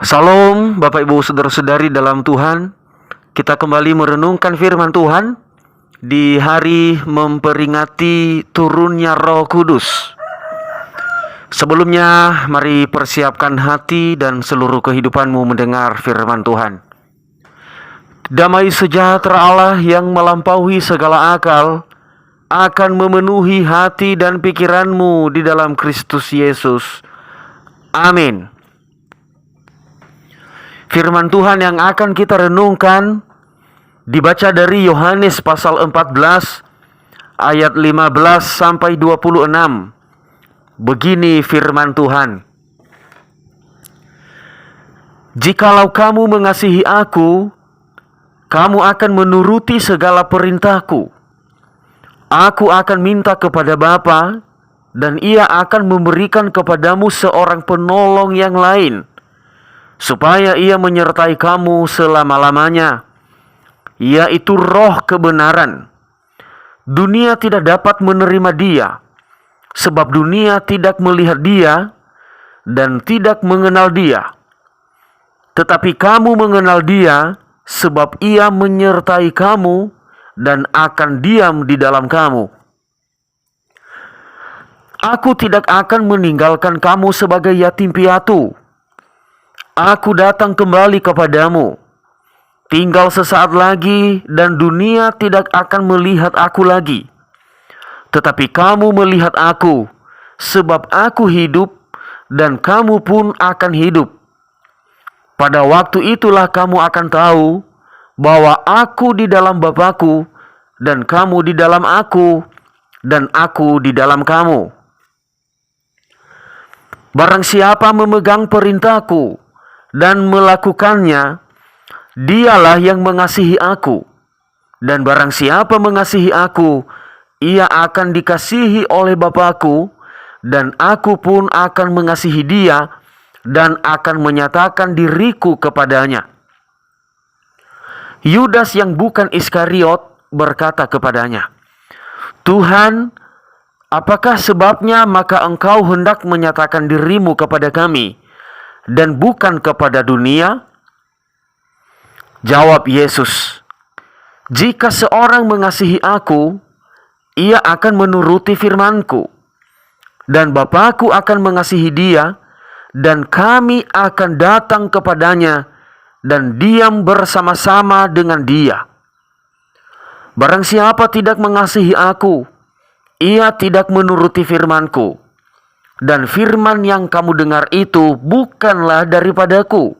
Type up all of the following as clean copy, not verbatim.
Salam Bapak Ibu Saudara-saudari dalam Tuhan. Kita kembali merenungkan firman Tuhan di hari memperingati turunnya Roh Kudus. Sebelumnya, mari persiapkan hati dan seluruh kehidupanmu mendengar firman Tuhan. Damai sejahtera Allah yang melampaui segala akal akan memenuhi hati dan pikiranmu di dalam Kristus Yesus. Amin. Firman Tuhan yang akan kita renungkan dibaca dari Yohanes pasal 14 ayat 15 sampai 26. Begini firman Tuhan. Jikalau kamu mengasihi aku, kamu akan menuruti segala perintahku. Aku akan minta kepada Bapa, dan Ia akan memberikan kepadamu seorang penolong yang lain, supaya Ia menyertai kamu selama-lamanya, yaitu Roh kebenaran. Dunia tidak dapat menerima Dia, sebab dunia tidak melihat Dia dan tidak mengenal Dia. Tetapi kamu mengenal Dia, sebab Ia menyertai kamu dan akan diam di dalam kamu. Aku tidak akan meninggalkan kamu sebagai yatim piatu. Aku datang kembali kepadamu. Tinggal sesaat lagi dan dunia tidak akan melihat aku lagi. Tetapi kamu melihat aku, sebab aku hidup dan kamu pun akan hidup. Pada waktu itulah kamu akan tahu bahwa aku di dalam Bapa-Ku dan kamu di dalam aku dan aku di dalam kamu. Barang siapa memegang perintahku dan melakukannya, dialah yang mengasihi aku. Dan barang siapa mengasihi aku, ia akan dikasihi oleh Bapa-Ku, dan aku pun akan mengasihi dia dan akan menyatakan diriku kepadanya. Yudas yang bukan Iskariot berkata kepadanya, Tuhan, apakah sebabnya maka engkau hendak menyatakan dirimu kepada kami dan bukan kepada dunia? Jawab Yesus, jika seorang mengasihi aku, ia akan menuruti firman-Ku, dan Bapa-Ku akan mengasihi dia, dan kami akan datang kepadanya dan diam bersama-sama dengan dia. Barang siapa tidak mengasihi aku, ia tidak menuruti firman-Ku. Dan firman yang kamu dengar itu bukanlah daripadaku,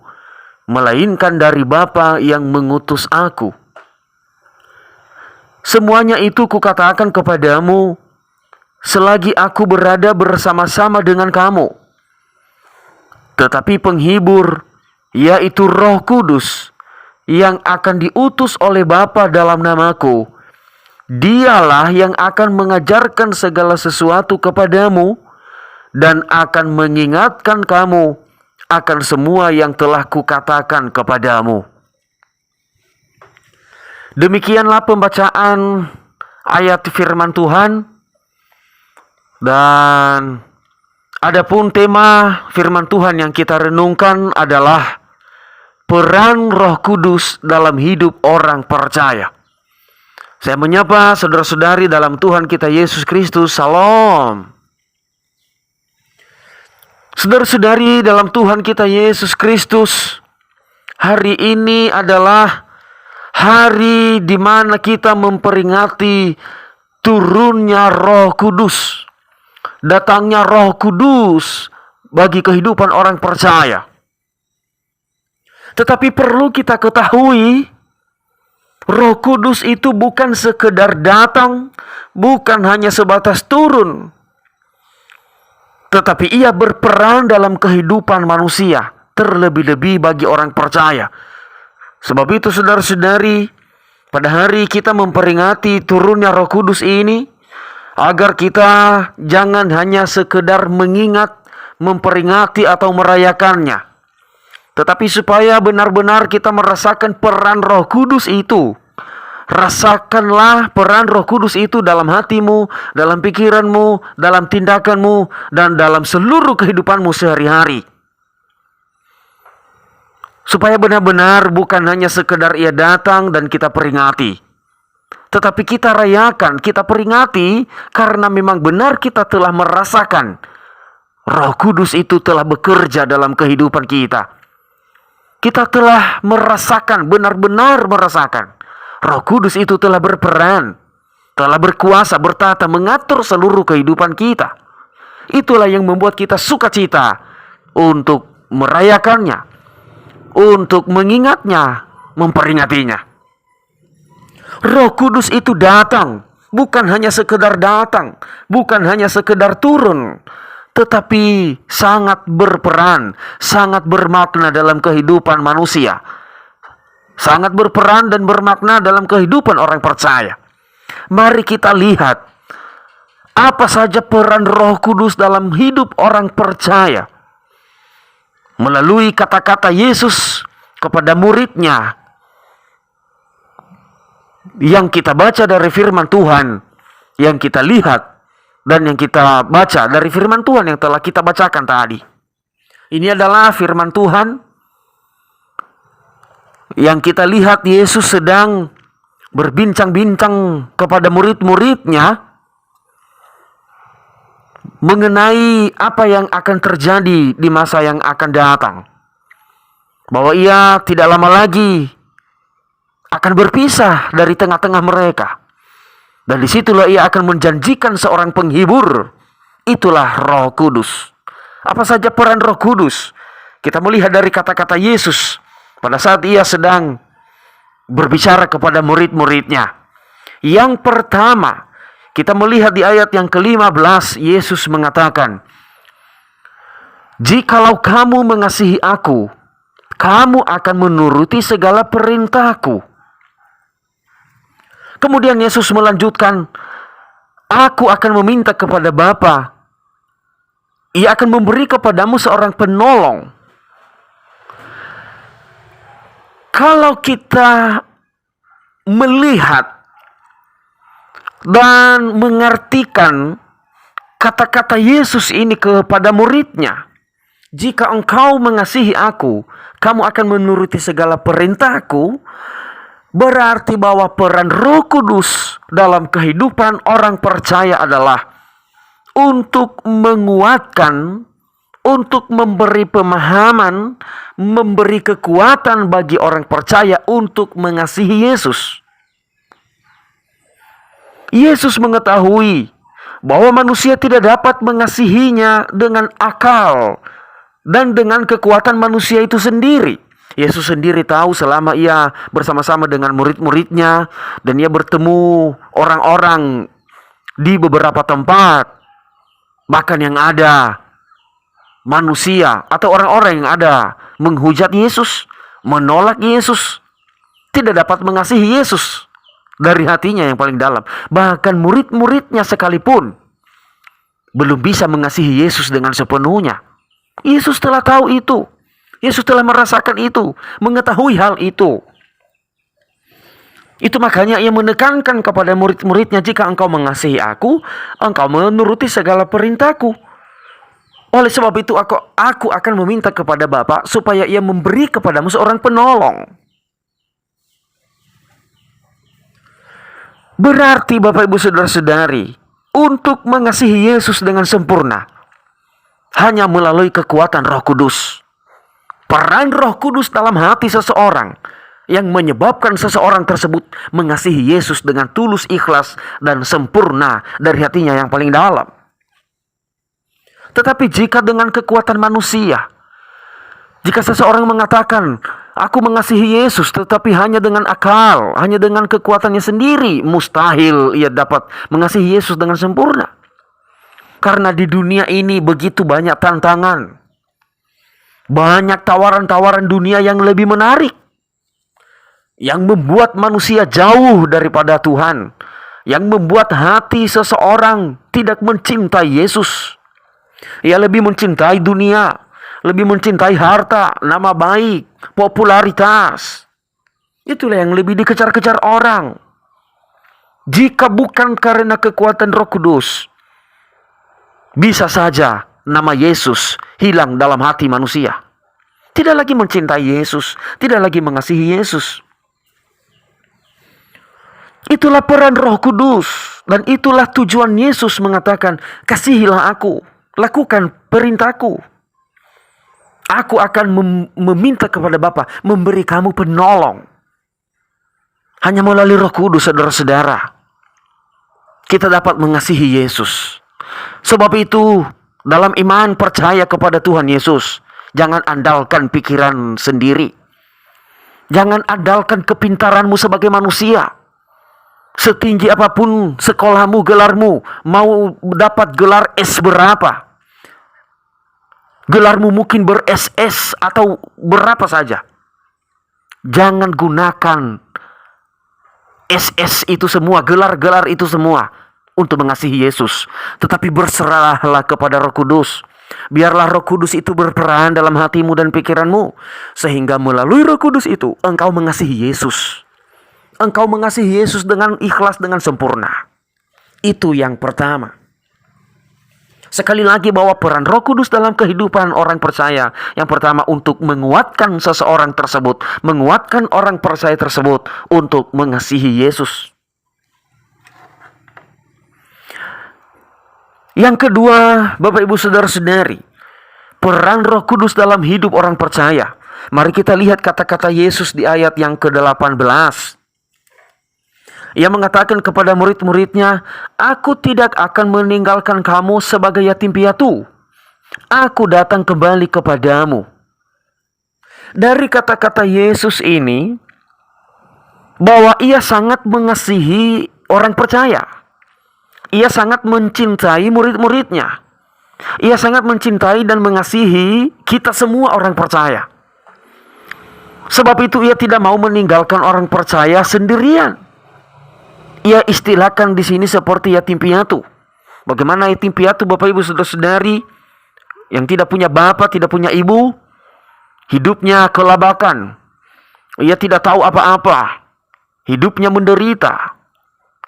melainkan dari Bapa yang mengutus aku. Semuanya itu kukatakan kepadamu, selagi aku berada bersama-sama dengan kamu. Tetapi penghibur, yaitu Roh Kudus, yang akan diutus oleh Bapa dalam namaku, dialah yang akan mengajarkan segala sesuatu kepadamu dan akan mengingatkan kamu akan semua yang telah kukatakan kepadamu. Demikianlah pembacaan ayat firman Tuhan. Dan adapun tema firman Tuhan yang kita renungkan adalah peran Roh Kudus dalam hidup orang percaya. Saya menyapa saudara-saudari dalam Tuhan kita Yesus Kristus. Salam. Saudara-saudari dalam Tuhan kita Yesus Kristus, hari ini adalah hari di mana kita memperingati turunnya Roh Kudus, datangnya Roh Kudus bagi kehidupan orang percaya. Tetapi perlu kita ketahui, Roh Kudus itu bukan sekedar datang, bukan hanya sebatas turun, tetapi ia berperan dalam kehidupan manusia, terlebih-lebih bagi orang percaya. Sebab itu saudara-saudari, pada hari kita memperingati turunnya Roh Kudus ini, agar kita jangan hanya sekedar mengingat, memperingati atau merayakannya, tetapi supaya benar-benar kita merasakan peran Roh Kudus itu. Rasakanlah peran Roh Kudus itu dalam hatimu, dalam pikiranmu, dalam tindakanmu, dan dalam seluruh kehidupanmu sehari-hari. Supaya benar-benar bukan hanya sekedar ia datang dan kita peringati, tetapi kita rayakan, kita peringati karena memang benar kita telah merasakan Roh Kudus itu telah bekerja dalam kehidupan kita. Kita telah merasakan, benar-benar merasakan Roh Kudus itu telah berperan, telah berkuasa, bertata, mengatur seluruh kehidupan kita. Itulah yang membuat kita sukacita untuk merayakannya, untuk mengingatnya, memperingatinya. Roh Kudus itu datang, bukan hanya sekedar datang, bukan hanya sekedar turun, tetapi sangat berperan, sangat bermakna dalam kehidupan manusia. Sangat berperan dan bermakna dalam kehidupan orang percaya. Mari kita lihat apa saja peran Roh Kudus dalam hidup orang percaya. Melalui kata-kata Yesus kepada muridnya yang kita baca dari firman Tuhan, yang kita lihat dan yang kita baca dari firman Tuhan yang telah kita bacakan tadi. Ini adalah firman Tuhan yang kita lihat Yesus sedang berbincang-bincang kepada murid-muridnya mengenai apa yang akan terjadi di masa yang akan datang. Bahwa ia tidak lama lagi akan berpisah dari tengah-tengah mereka. Dan disitulah ia akan menjanjikan seorang penghibur. Itulah Roh Kudus. Apa saja peran Roh Kudus? Kita melihat dari kata-kata Yesus pada saat ia sedang berbicara kepada murid-muridnya. Yang pertama, kita melihat di ayat yang ke-15, Yesus mengatakan, "Jikalau kamu mengasihi aku, kamu akan menuruti segala perintahku." Kemudian Yesus melanjutkan, "Aku akan meminta kepada Bapa, Ia akan memberi kepadamu seorang penolong." Kalau kita melihat dan mengartikan kata-kata Yesus ini kepada muridnya, "Jika engkau mengasihi aku, kamu akan menuruti segala perintahku," berarti bahwa peran Roh Kudus dalam kehidupan orang percaya adalah untuk menguatkan, untuk memberi pemahaman, memberi kekuatan bagi orang percaya untuk mengasihi Yesus. Yesus mengetahui bahwa manusia tidak dapat mengasihinya dengan akal dan dengan kekuatan manusia itu sendiri. Yesus sendiri tahu selama ia bersama-sama dengan murid-muridnya dan ia bertemu orang-orang di beberapa tempat, bahkan yang ada manusia atau orang-orang yang ada menghujat Yesus, menolak Yesus, tidak dapat mengasihi Yesus dari hatinya yang paling dalam. Bahkan murid-muridnya sekalipun belum bisa mengasihi Yesus dengan sepenuhnya. Yesus telah tahu itu. Yesus telah merasakan itu, mengetahui hal itu. Itu makanya ia menekankan kepada murid-muridnya, "Jika engkau mengasihi aku, engkau menuruti segala perintahku. Oleh sebab itu aku akan meminta kepada Bapa supaya ia memberi kepadamu seorang penolong." Berarti Bapak Ibu Saudara-saudari, untuk mengasihi Yesus dengan sempurna hanya melalui kekuatan Roh Kudus. Peran Roh Kudus dalam hati seseorang yang menyebabkan seseorang tersebut mengasihi Yesus dengan tulus, ikhlas, dan sempurna dari hatinya yang paling dalam. Tetapi jika dengan kekuatan manusia, jika seseorang mengatakan, "Aku mengasihi Yesus," tetapi hanya dengan akal, hanya dengan kekuatannya sendiri, mustahil ia dapat mengasihi Yesus dengan sempurna. Karena di dunia ini begitu banyak tantangan. Banyak tawaran-tawaran dunia yang lebih menarik, yang membuat manusia jauh daripada Tuhan, yang membuat hati seseorang tidak mencintai Yesus. Ia lebih mencintai dunia, lebih mencintai harta, nama baik, popularitas. Itulah yang lebih dikejar-kejar orang. Jika bukan karena kekuatan Roh Kudus, bisa saja nama Yesus hilang dalam hati manusia. tidak lagi mencintai Yesus, tidak lagi mengasihi Yesus. Itulah peran Roh Kudus, dan itulah tujuan Yesus mengatakan, kasihilah aku, lakukan perintahku. Aku akan meminta kepada Bapa, memberi kamu penolong. Hanya melalui Roh Kudus, saudara-saudara, kita dapat mengasihi Yesus. Sebab itu, dalam iman percaya kepada Tuhan Yesus, jangan andalkan pikiran sendiri. Jangan andalkan kepintaranmu sebagai manusia. Setinggi apapun sekolahmu, gelarmu, mau dapat gelar S berapa, gelarmu mungkin ber-SS atau berapa saja, jangan gunakan SS itu semua, gelar-gelar itu semua untuk mengasihi Yesus. Tetapi berserahlah kepada Roh Kudus. Biarlah Roh Kudus itu berperan dalam hatimu dan pikiranmu, sehingga melalui Roh Kudus itu engkau mengasihi Yesus. Engkau mengasihi Yesus dengan ikhlas, dengan sempurna. Itu yang pertama. Sekali lagi, bahwa peran Roh Kudus dalam kehidupan orang percaya, yang pertama untuk menguatkan seseorang tersebut, menguatkan orang percaya tersebut untuk mengasihi Yesus. Yang kedua, Bapak Ibu Saudara-saudari, peran Roh Kudus dalam hidup orang percaya. Mari kita lihat kata-kata Yesus di ayat yang ke-18. Ia mengatakan kepada murid-muridnya, "Aku tidak akan meninggalkan kamu sebagai yatim piatu. Aku datang kembali kepadamu." Dari kata-kata Yesus ini, bahwa ia sangat mengasihi orang percaya. Ia sangat mencintai murid-muridnya. Ia sangat mencintai dan mengasihi kita semua orang percaya. Sebab itu ia tidak mau meninggalkan orang percaya sendirian. Ia istilahkan di sini seperti yatim piatu. Bagaimana yatim piatu, Bapak Ibu Saudara-saudari, yang tidak punya bapak, tidak punya ibu, hidupnya kelabakan. Ia tidak tahu apa-apa. Hidupnya menderita.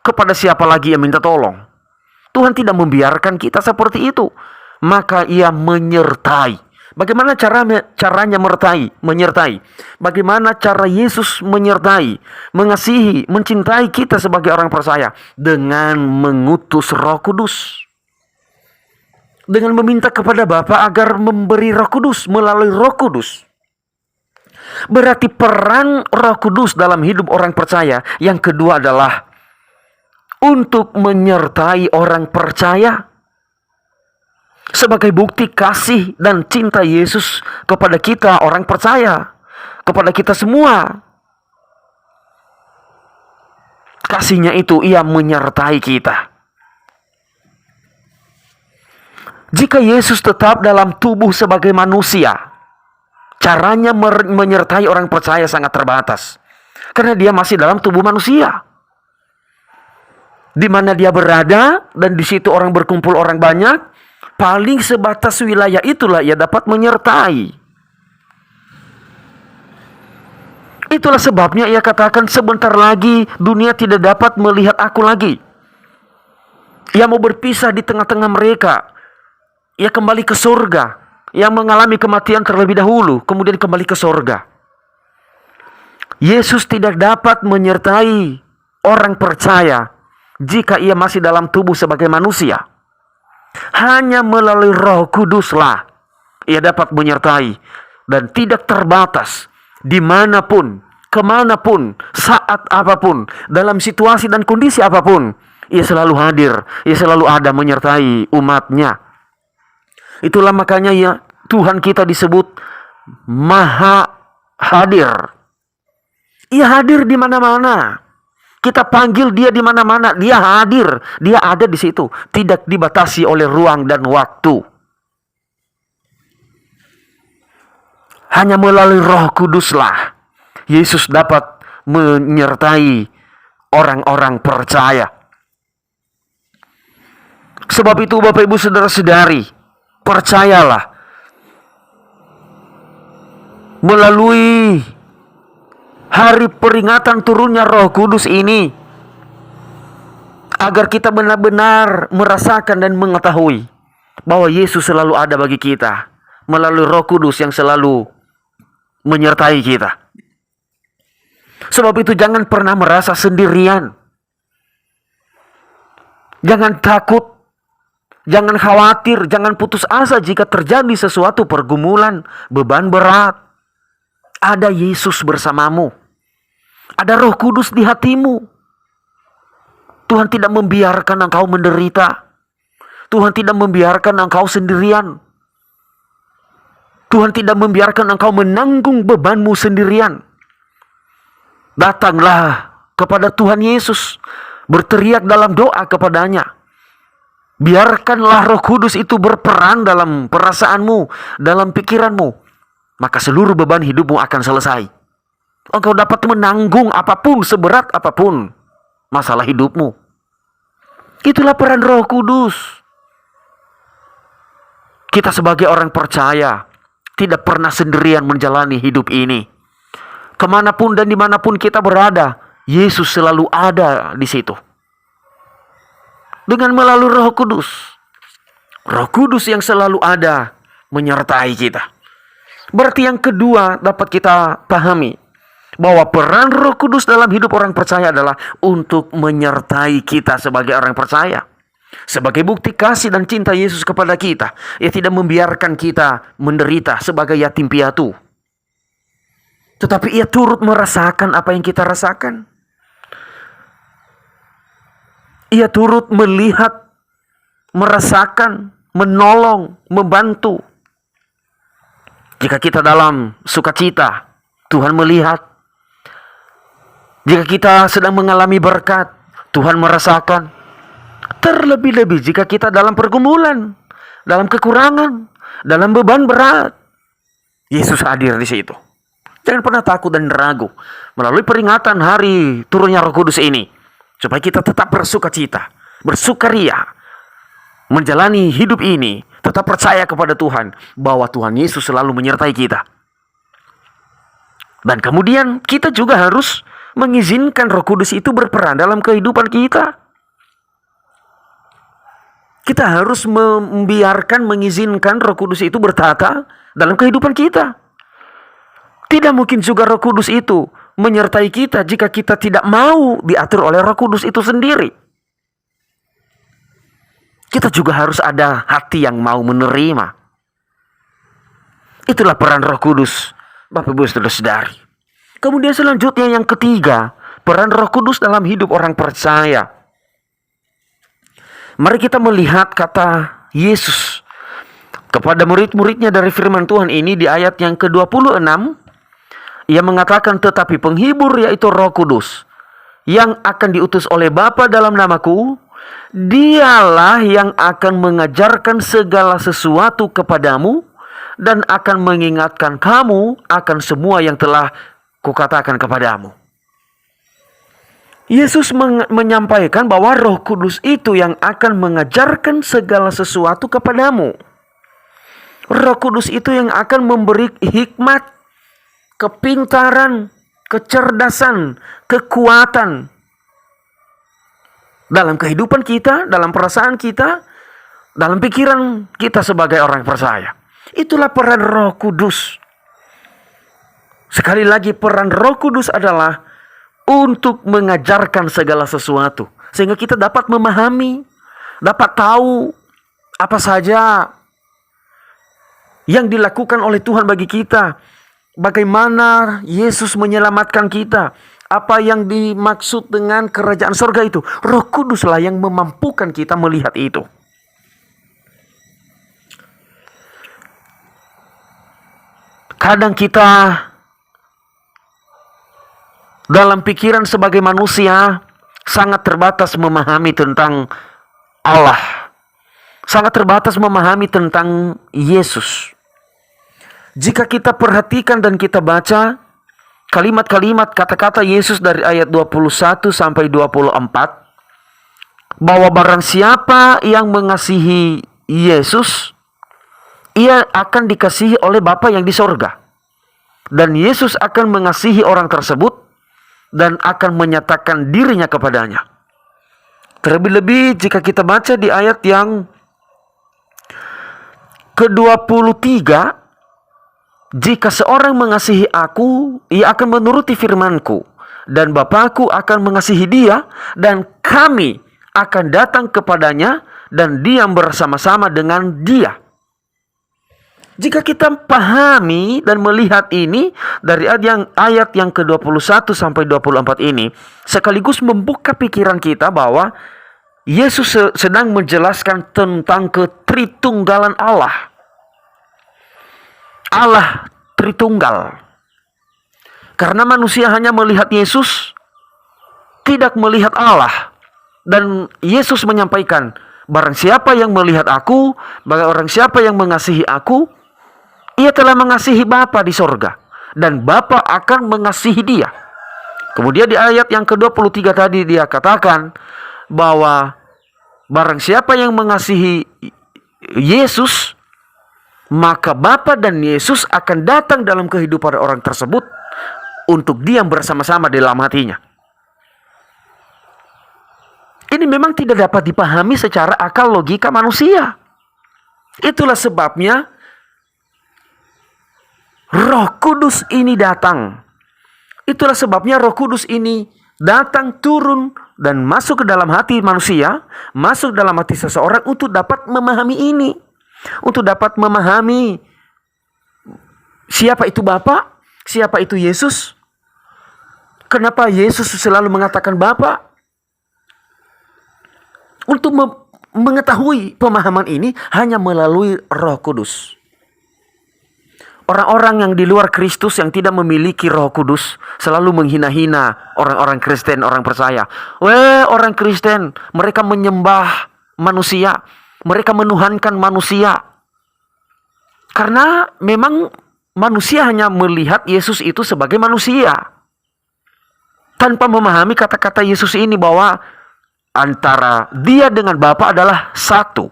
Kepada siapa lagi ia minta tolong? Tuhan tidak membiarkan kita seperti itu. Maka ia menyertai. Bagaimana caranya menyertai? Bagaimana cara Yesus menyertai, mengasihi, mencintai kita sebagai orang percaya? Dengan mengutus Roh Kudus. Dengan meminta kepada Bapa agar memberi Roh Kudus melalui Roh Kudus. Berarti peran Roh Kudus dalam hidup orang percaya yang kedua adalah untuk menyertai orang percaya. Sebagai bukti kasih dan cinta Yesus kepada kita orang percaya, kepada kita semua. Kasihnya itu ia menyertai kita. Jika Yesus tetap dalam tubuh sebagai manusia, caranya menyertai orang percaya sangat terbatas. Karena dia masih dalam tubuh manusia. Di mana dia berada dan di situ orang berkumpul, orang banyak, paling sebatas wilayah itulah ia dapat menyertai. Itulah sebabnya ia katakan, sebentar lagi dunia tidak dapat melihat aku lagi. Ia mau berpisah di tengah-tengah mereka. Ia kembali ke surga. Ia mengalami kematian terlebih dahulu, kemudian kembali ke surga. Yesus tidak dapat menyertai orang percaya jika ia masih dalam tubuh sebagai manusia. Hanya melalui Roh Kuduslah ia dapat menyertai, dan tidak terbatas, dimanapun, kemanapun, saat apapun, dalam situasi dan kondisi apapun, ia selalu hadir, ia selalu ada menyertai umatnya. Itulah makanya Tuhan kita disebut Maha Hadir. Ia hadir di mana-mana. Kita panggil dia di mana-mana, dia hadir, dia ada di situ, tidak dibatasi oleh ruang dan waktu. Hanya melalui Roh Kuduslah Yesus dapat menyertai orang-orang percaya. Sebab itu Bapak Ibu Saudara-saudari, percayalah, melalui hari peringatan turunnya Roh Kudus ini, agar kita benar-benar merasakan dan mengetahui bahwa Yesus selalu ada bagi kita melalui Roh Kudus yang selalu menyertai kita. Sebab itu jangan pernah merasa sendirian. Jangan takut, jangan khawatir, jangan putus asa jika terjadi sesuatu pergumulan, beban berat. Ada Yesus bersamamu. Ada Roh Kudus di hatimu. Tuhan tidak membiarkan engkau menderita. Tuhan tidak membiarkan engkau sendirian. Tuhan tidak membiarkan engkau menanggung bebanmu sendirian. Datanglah kepada Tuhan Yesus. Berteriak dalam doa kepadanya. Biarkanlah Roh Kudus itu berperan dalam perasaanmu, dalam pikiranmu. Maka seluruh beban hidupmu akan selesai. Engkau dapat menanggung apapun, seberat apapun masalah hidupmu. Itulah peran Roh Kudus. Kita sebagai orang percaya tidak pernah sendirian menjalani hidup ini. Kemanapun dan dimanapun kita berada, Yesus selalu ada di situ. Dengan melalui Roh Kudus. Roh Kudus yang selalu ada menyertai kita. Berarti yang kedua dapat kita pahami bahwa peran Roh Kudus dalam hidup orang percaya adalah untuk menyertai kita sebagai orang percaya. Sebagai bukti kasih dan cinta Yesus kepada kita, Ia tidak membiarkan kita menderita sebagai yatim piatu. Tetapi Ia turut merasakan apa yang kita rasakan. Ia turut melihat, merasakan, menolong, membantu. Jika kita dalam sukacita, Tuhan melihat. Jika kita sedang mengalami berkat, Tuhan merasakan. Terlebih-lebih jika kita dalam pergumulan, dalam kekurangan, dalam beban berat, Yesus hadir di situ. Jangan pernah takut dan ragu melalui peringatan hari turunnya Roh Kudus ini, supaya kita tetap bersukacita, bersukaria, menjalani hidup ini, tetap percaya kepada Tuhan bahwa Tuhan Yesus selalu menyertai kita. Dan kemudian kita juga harus mengizinkan Roh Kudus itu berperan dalam kehidupan kita. Kita harus membiarkan, mengizinkan Roh Kudus itu bertata dalam kehidupan kita. Tidak mungkin juga Roh Kudus itu menyertai kita jika kita tidak mau diatur oleh Roh Kudus itu sendiri. Kita juga harus ada hati yang mau menerima. Itulah peran Roh Kudus, Bapak Ibu Saudara-saudari. Kemudian selanjutnya yang ketiga, peran Roh Kudus dalam hidup orang percaya. Mari kita melihat kata Yesus kepada murid-muridnya dari firman Tuhan ini di ayat yang ke-26. Ia mengatakan, tetapi penghibur yaitu Roh Kudus yang akan diutus oleh Bapa dalam namaku, Dialah yang akan mengajarkan segala sesuatu kepadamu dan akan mengingatkan kamu akan semua yang telah kukatakan kepadamu. Yesus menyampaikan bahwa Roh Kudus itu yang akan mengajarkan segala sesuatu kepadamu. Roh Kudus itu yang akan memberi hikmat, kepintaran, kecerdasan, kekuatan dalam kehidupan kita, dalam perasaan kita, dalam pikiran kita sebagai orang percaya. Itulah peran Roh Kudus. Sekali lagi, peran Roh Kudus adalah untuk mengajarkan segala sesuatu, sehingga kita dapat memahami, dapat tahu apa saja yang dilakukan oleh Tuhan bagi kita, bagaimana Yesus menyelamatkan kita, apa yang dimaksud dengan kerajaan surga itu. Roh Kuduslah yang memampukan kita melihat itu. Kadang kita dalam pikiran sebagai manusia sangat terbatas memahami tentang Allah. Sangat terbatas memahami tentang Yesus. Jika kita perhatikan dan kita baca kalimat-kalimat kata-kata Yesus dari ayat 21 sampai 24, bahwa barang siapa yang mengasihi Yesus, ia akan dikasihi oleh Bapa yang di sorga. Dan Yesus akan mengasihi orang tersebut dan akan menyatakan dirinya kepadanya. Terlebih-lebih jika kita baca di ayat yang ke-23, Jika seorang mengasihi aku, ia akan menuruti firman-Ku, dan Bapa-Ku akan mengasihi dia, dan kami akan datang kepadanya dan diam bersama-sama dengan dia. Jika kita pahami dan melihat ini dari ayat yang ke-21 sampai 24 ini, sekaligus membuka pikiran kita bahwa Yesus sedang menjelaskan tentang ketritunggalan Allah. Allah Tritunggal. Karena manusia hanya melihat Yesus, tidak melihat Allah. Dan Yesus menyampaikan, barang siapa yang melihat aku, barang siapa yang mengasihi aku, ia telah mengasihi Bapa di sorga, dan Bapa akan mengasihi dia. Kemudian di ayat yang ke-23 tadi dia katakan bahwa barang siapa yang mengasihi Yesus, maka Bapa dan Yesus akan datang dalam kehidupan orang tersebut untuk diam bersama-sama dalam hatinya. Ini memang tidak dapat dipahami secara akal logika manusia. Itulah sebabnya Roh Kudus ini datang. Itulah sebabnya Roh Kudus ini datang, turun, dan masuk ke dalam hati manusia, masuk dalam hati seseorang untuk dapat memahami ini. Untuk dapat memahami siapa itu Bapa, siapa itu Yesus, kenapa Yesus selalu mengatakan Bapa. Untuk mengetahui pemahaman ini hanya melalui Roh Kudus. Orang-orang yang di luar Kristus yang tidak memiliki Roh Kudus selalu menghina-hina orang-orang Kristen, orang percaya. Orang Kristen, mereka menyembah manusia. Mereka menuhankan manusia. Karena memang manusia hanya melihat Yesus itu sebagai manusia. Tanpa memahami kata-kata Yesus ini bahwa antara dia dengan Bapa adalah satu.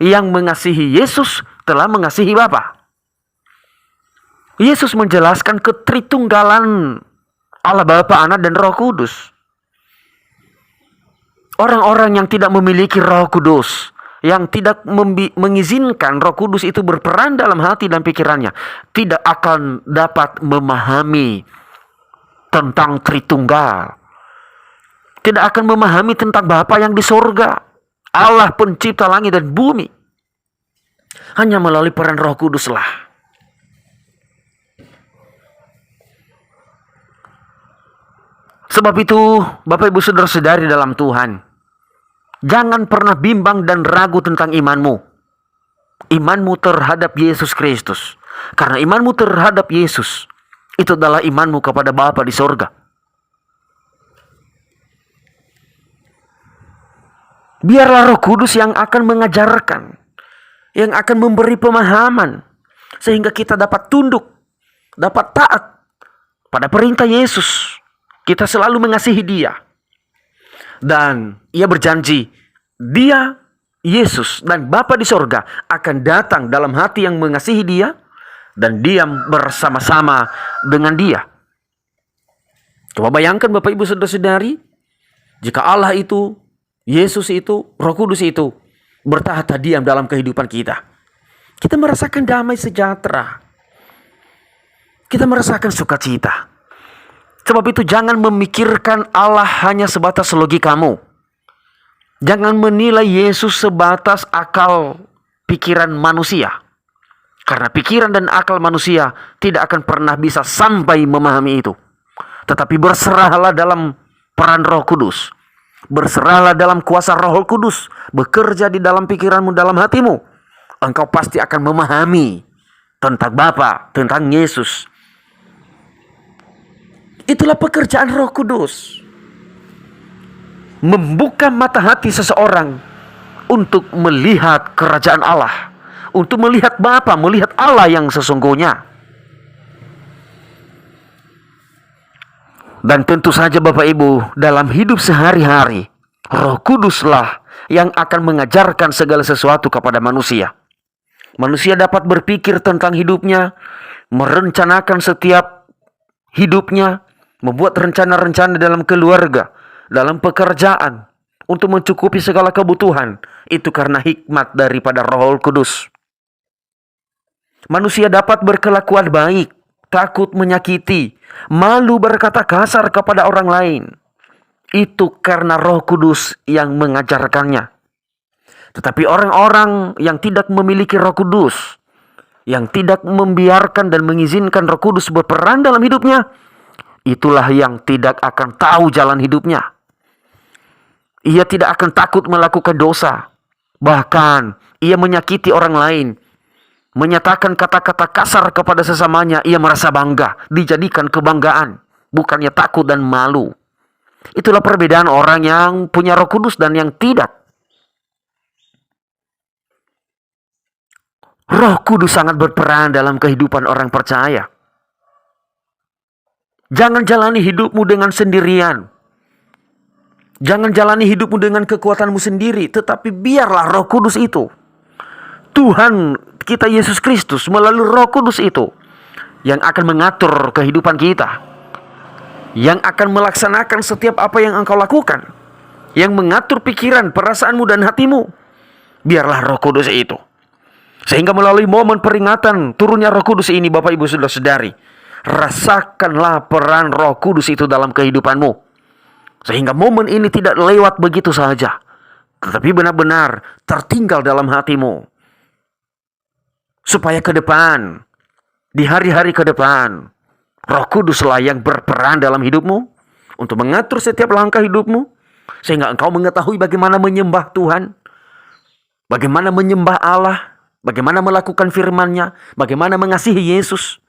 Yang mengasihi Yesus telah mengasihi Bapa. Yesus menjelaskan ketritunggalan Allah Bapa, Anak, dan Roh Kudus. Orang-orang yang tidak memiliki Roh Kudus, yang tidak mengizinkan Roh Kudus itu berperan dalam hati dan pikirannya, tidak akan dapat memahami tentang Tritunggal. Tidak akan memahami tentang Bapa yang di sorga, Allah pencipta langit dan bumi. Hanya melalui peran Roh Kudus lah. Sebab itu, Bapak Ibu Saudara-saudari dalam Tuhan, jangan pernah bimbang dan ragu tentang imanmu. Imanmu terhadap Yesus Kristus. Karena imanmu terhadap Yesus, itu adalah imanmu kepada Bapa di sorga. Biarlah Roh Kudus yang akan mengajarkan, yang akan memberi pemahaman, sehingga kita dapat tunduk, dapat taat pada perintah Yesus. Kita selalu mengasihi Dia. Dan Ia berjanji, Dia, Yesus, dan Bapa di sorga akan datang dalam hati yang mengasihi Dia dan diam bersama-sama dengan Dia. Coba bayangkan Bapak Ibu Saudara-saudari, jika Allah itu, Yesus itu, Roh Kudus itu bertahta diam dalam kehidupan kita. Kita merasakan damai sejahtera. Kita merasakan sukacita. Sebab itu jangan memikirkan Allah hanya sebatas logikamu. Jangan menilai Yesus sebatas akal pikiran manusia. Karena pikiran dan akal manusia tidak akan pernah bisa sampai memahami itu. Tetapi berserahlah dalam peran Roh Kudus. Berserahlah dalam kuasa Roh Kudus. Bekerja di dalam pikiranmu, dalam hatimu. Engkau pasti akan memahami tentang Bapa, tentang Yesus. Itulah pekerjaan Roh Kudus. Membuka mata hati seseorang untuk melihat kerajaan Allah. Untuk melihat Bapa, melihat Allah yang sesungguhnya. Dan tentu saja Bapak Ibu, dalam hidup sehari-hari, Roh Kuduslah yang akan mengajarkan segala sesuatu kepada manusia. Manusia dapat berpikir tentang hidupnya, merencanakan setiap hidupnya, membuat rencana-rencana dalam keluarga, dalam pekerjaan, untuk mencukupi segala kebutuhan. Itu karena hikmat daripada Roh Kudus. Manusia dapat berkelakuan baik, takut menyakiti, malu berkata kasar kepada orang lain. Itu karena Roh Kudus yang mengajarkannya. Tetapi orang-orang yang tidak memiliki Roh Kudus, yang tidak membiarkan dan mengizinkan Roh Kudus berperan dalam hidupnya, itulah yang tidak akan tahu jalan hidupnya. Ia tidak akan takut melakukan dosa. Bahkan ia menyakiti orang lain, menyatakan kata-kata kasar kepada sesamanya. Ia merasa bangga, dijadikan kebanggaan, bukannya takut dan malu. Itulah perbedaan orang yang punya Roh Kudus dan yang tidak. Roh Kudus sangat berperan dalam kehidupan orang percaya. Jangan jalani hidupmu dengan sendirian. Jangan jalani hidupmu dengan kekuatanmu sendiri, tetapi biarlah Roh Kudus itu, Tuhan kita Yesus Kristus melalui Roh Kudus itu, yang akan mengatur kehidupan kita, yang akan melaksanakan setiap apa yang engkau lakukan, yang mengatur pikiran, perasaanmu dan hatimu. Biarlah Roh Kudus itu. Sehingga melalui momen peringatan turunnya Roh Kudus ini, Bapak Ibu Saudara-saudari, rasakanlah peran Roh Kudus itu dalam kehidupanmu. Sehingga momen ini tidak lewat begitu saja, tetapi benar-benar tertinggal dalam hatimu. Supaya ke depan, di hari-hari ke depan, Roh Kuduslah yang berperan dalam hidupmu untuk mengatur setiap langkah hidupmu, sehingga engkau mengetahui bagaimana menyembah Tuhan, bagaimana menyembah Allah, bagaimana melakukan firman-Nya, bagaimana mengasihi Yesus.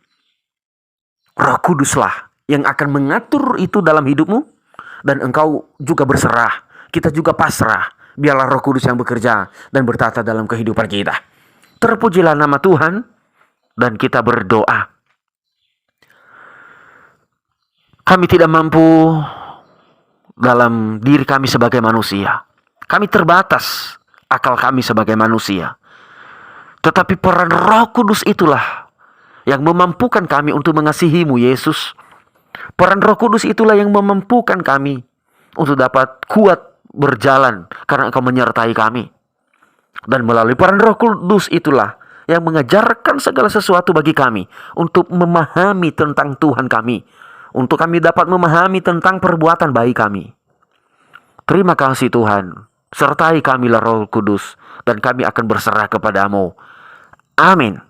Roh Kuduslah yang akan mengatur itu dalam hidupmu, dan engkau juga berserah, kita juga pasrah. Biarlah Roh Kudus yang bekerja dan bertata dalam kehidupan kita. Terpujilah nama Tuhan, dan kita berdoa. Kami tidak mampu dalam diri kami sebagai manusia. Kami terbatas akal kami sebagai manusia. Tetapi peran Roh Kudus itulah yang memampukan kami untuk mengasihi-Mu, Yesus. Peran Roh Kudus itulah yang memampukan kami untuk dapat kuat berjalan karena Engkau menyertai kami. Dan melalui peran Roh Kudus itulah yang mengajarkan segala sesuatu bagi kami untuk memahami tentang Tuhan kami, untuk kami dapat memahami tentang perbuatan baik kami. Terima kasih Tuhan, sertai kamilah Roh Kudus, dan kami akan berserah kepadamu. Amin.